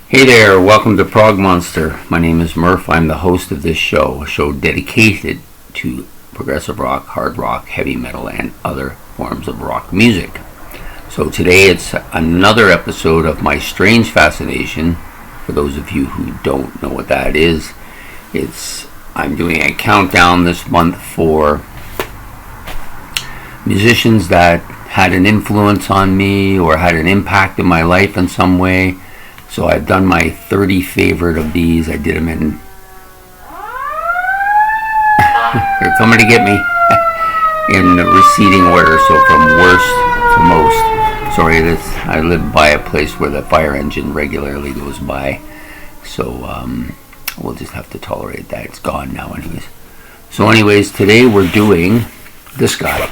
Hey there, welcome to Prog Monster. My name is Murph. I'm the host of this show, a show dedicated to progressive rock, hard rock, heavy metal, and other forms of rock music. So today it's another episode of my strange fascination. For those of you who don't know what that is, I'm doing a countdown this month for musicians that had an influence on me or had an impact in my life in some way. So I've done my 30 favorite of these. I did them in... They're coming to get me. In receding order, so from worst to most. Sorry, I live by a place where the fire engine regularly goes by. So we'll just have to tolerate that. It's gone now anyways. So anyways, today we're doing this guy.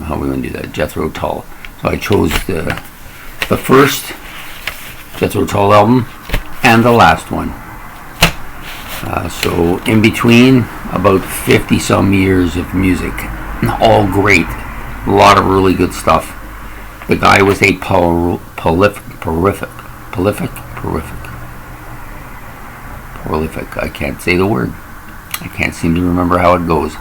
How are we going to do that? Jethro Tull. So I chose the first Jethro Tull album and the last one. So in between, about 50 some years of music, all great, a lot of really good stuff. The guy was a prolific. I can't say the word. I can't seem to remember how it goes.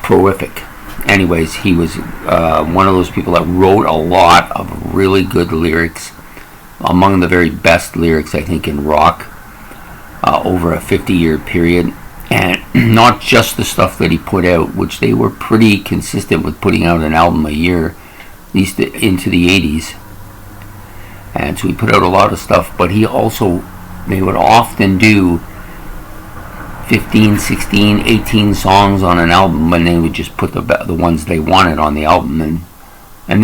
Prolific. Anyways, he was one of those people that wrote a lot of really good lyrics, among the very best lyrics I think in rock over a 50-year period, and not just the stuff that he put out, which they were pretty consistent with putting out an album a year, at least into the 80s, and so he put out a lot of stuff, but they would often do 15, 16, 18 songs on an album, and they would just put the ones they wanted on the album, and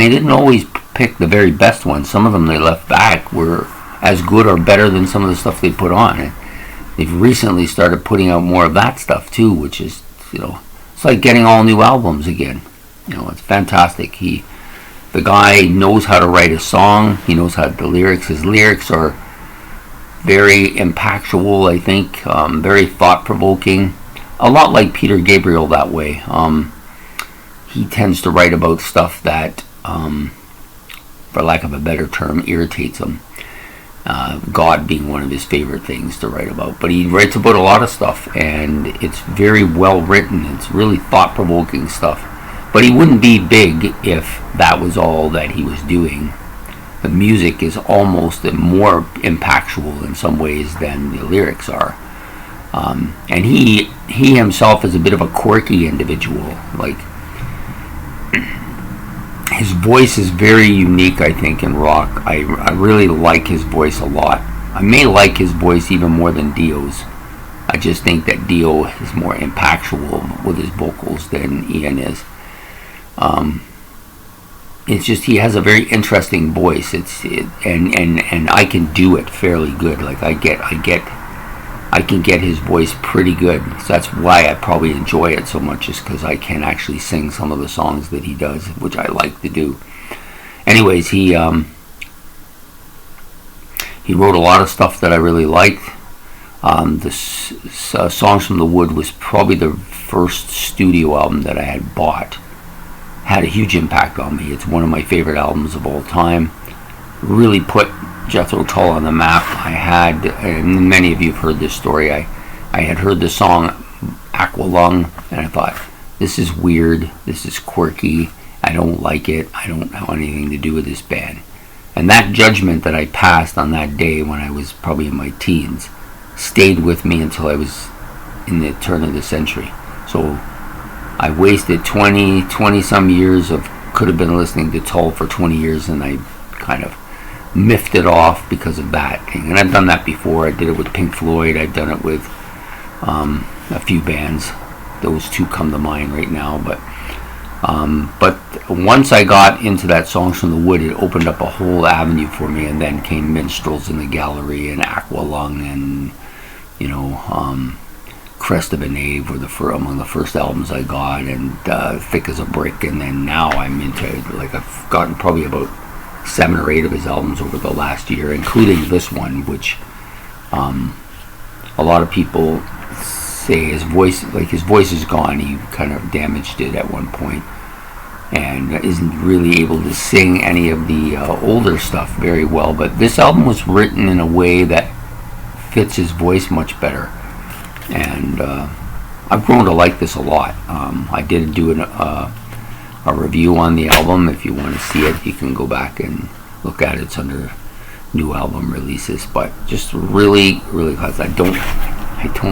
they didn't always pick the very best ones. Some of them they left back were as good or better than some of the stuff they put on. And they've recently started putting out more of that stuff too, which is, it's like getting all new albums again. It's fantastic. The guy knows how to write a song. He knows how the lyrics. His lyrics are very impactful, I think, very thought-provoking. A lot like Peter Gabriel that way. He tends to write about stuff that, for lack of a better term, irritates him. God being one of his favorite things to write about. But he writes about a lot of stuff, and it's very well written. It's really thought-provoking stuff. But he wouldn't be big if that was all that he was doing. The music is almost more impactful in some ways than the lyrics are. And he himself is a bit of a quirky individual. Like, his voice is very unique, I think, in rock. I really like his voice a lot. I may like his voice even more than Dio's. I just think that Dio is more impactful with his vocals than Ian is. It's just he has a very interesting voice. And I can do it fairly good. Like I can get his voice pretty good. So that's why I probably enjoy it so much, is because I can actually sing some of the songs that he does, which I like to do. Anyways, he wrote a lot of stuff that I really liked. The Songs from the Wood was probably the first studio album that I had bought. Had a huge impact on me. It's one of my favorite albums of all time. Really put Jethro Tull on the map. And many of you have heard this story, I had heard the song Aqualung, and I thought, this is weird, this is quirky, I don't like it, I don't have anything to do with this band. And that judgment that I passed on that day when I was probably in my teens stayed with me until I was in the turn of the century. So I wasted 20 some years of, could have been listening to Tull for 20 years, and I kind of miffed it off because of that thing. And I've done that before. I did it with Pink Floyd. I've done it with a few bands. Those two come to mind right now. But once I got into that Songs from the Wood, it opened up a whole avenue for me. And then came Minstrels in the Gallery and Aqualung and Crest of a Knave were among the first albums I got, and Thick as a Brick. And then now I'm into, like, I've gotten probably about 7 or 8 of his albums over the last year, including this one, which a lot of people say his voice is gone. He kind of damaged it at one point. and isn't really able to sing any of the older stuff very well. But this album was written in a way that fits his voice much better, and I've grown to like this a lot. I did do a review on the album. If you want to see it, you can go back and look at it. It's under new album releases, but just really, really close. I don't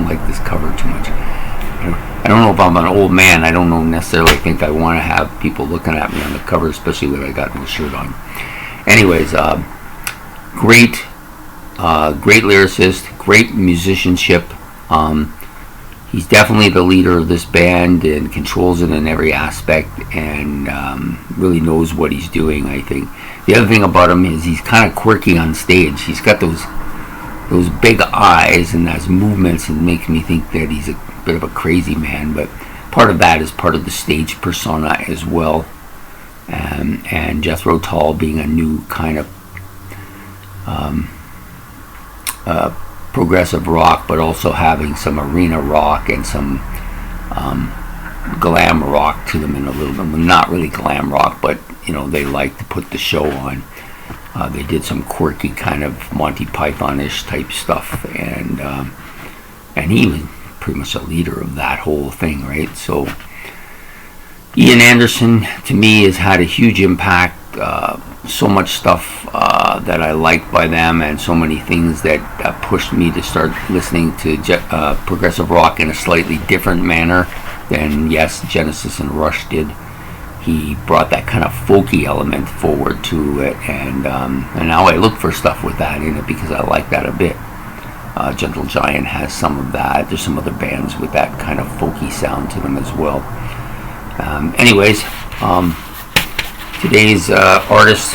like this cover too much. I don't know if I'm an old man. I don't necessarily think I want to have people looking at me on the cover, especially when I got no shirt on. Anyways, great lyricist, great musicianship. He's definitely the leader of this band and controls it in every aspect, and really knows what he's doing, I think. The other thing about him is he's kind of quirky on stage. He's got those big eyes and those movements, and makes me think that he's a bit of a crazy man, but part of that is part of the stage persona as well. And Jethro Tull being a new kind of progressive rock, but also having some arena rock and some glam rock to them in a little bit. Well, not really glam rock, but they like to put the show on. They did some quirky kind of Monty Python-ish type stuff, and he was pretty much a leader of that whole thing, right? So Ian Anderson, to me, has had a huge impact. So much stuff that I liked by them, and so many things that pushed me to start listening to progressive rock in a slightly different manner than, yes, Genesis and Rush did. He brought that kind of folky element forward to it, and now I look for stuff with that in it because I like that a bit. Gentle Giant has some of that. There's some other bands with that kind of folky sound to them as well. Anyways, today's artist,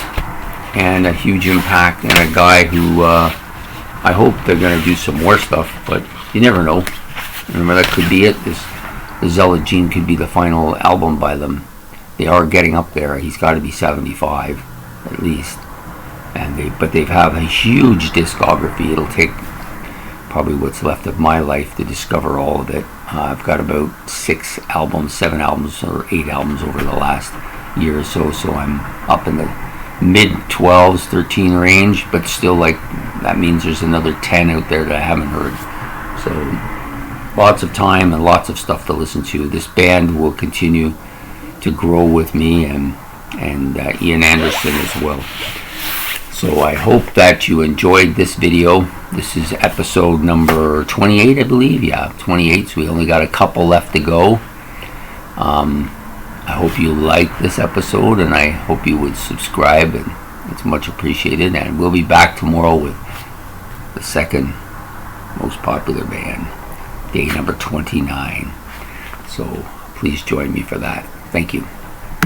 and a huge impact, and a guy who I hope they're going to do some more stuff, but you never know. Remember, that could be it. The Zealot Gene could be the final album by them. They are getting up there. He's got to be 75 at least, but they have a huge discography. It'll take probably what's left of my life to discover all of it. I've got about 6 albums, 7 albums, or 8 albums over the last year or so, so I'm up in the mid 12s, 13 range, but still, like, that means there's another 10 out there that I haven't heard. So lots of time and lots of stuff to listen to. This band will continue to grow with me, and Ian Anderson as well. So I hope that you enjoyed this video. This is episode number 28, I believe. Yeah, 28. So we only got a couple left to go. I hope you liked this episode, and I hope you would subscribe, and it's much appreciated. And we'll be back tomorrow with the second most popular band, day number 29. So please join me for that. Thank you.